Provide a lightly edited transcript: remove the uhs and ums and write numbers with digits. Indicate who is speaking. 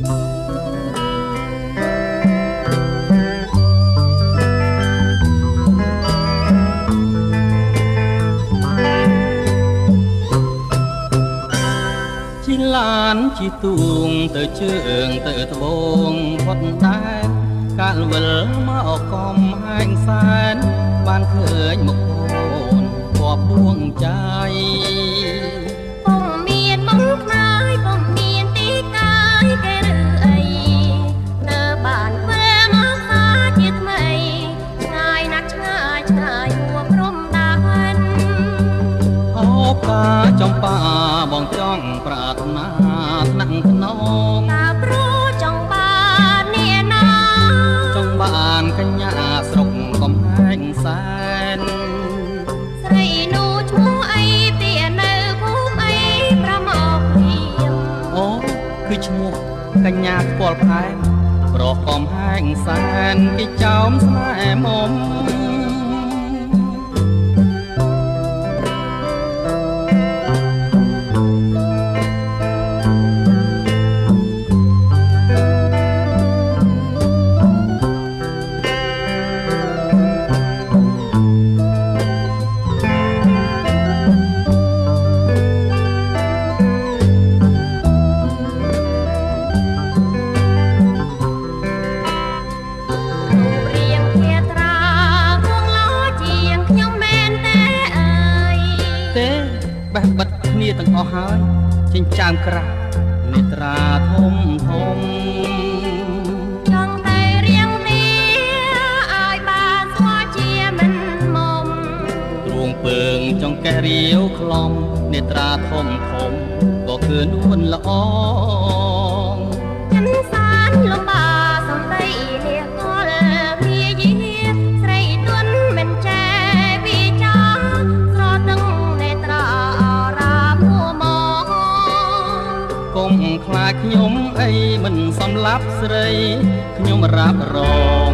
Speaker 1: ជីឡានជីទួងទៅជើងទៅត្បូងផុតតែកាលវិលមកកំហែងសែនបានឃើញមកអូនគប់ដួងใจ
Speaker 2: ពុំមានមកខ្នើយពុំមានទីកាយគេឬអីនៅបានធ្វើមកសាជាថ្មីឆ្ងាយណាស់ឆ្ងាយឆ្ងាយហួព្រំដែន
Speaker 1: អូកាចំប៉ាបងចង់ប្រាថ្នាថ្នាក់ថ្នង
Speaker 2: តាព្រោះចង់បាននេះណា
Speaker 1: ចង់បានកញ្ញាស្រុកកំហែងសែន
Speaker 2: ស្រីនោះឈ្មោះអីទីនៅភូមិអីប្រមកព្រាម
Speaker 1: អូគឺឈ្មោះកញ្ញាស្គាល់ផែនប្រកំហែងសែនគេចោមស្នេហ៍មុំបេះបិទគ្នាទាំងអស់ហើយចិញ្ចើមក្រាស់នេត្រាធំធំ
Speaker 2: ចង់តែរៀងនេះឲ្យបានស្គាល់ជាមិនមុំ
Speaker 1: ទ្រូងពើងចង់កែរាវខ្លំនេត្រាធំធំក៏គឺនួនល្អ
Speaker 2: ចិនសានលំបាសំដីលះកលមាយាស្រីទុនមិនចេះវិចារស្រទឹងនេត្រា
Speaker 1: កុំខ្លាចខ្ញុំអីមិនសំឡាប់ស្រីខ្ញុំរាប់រង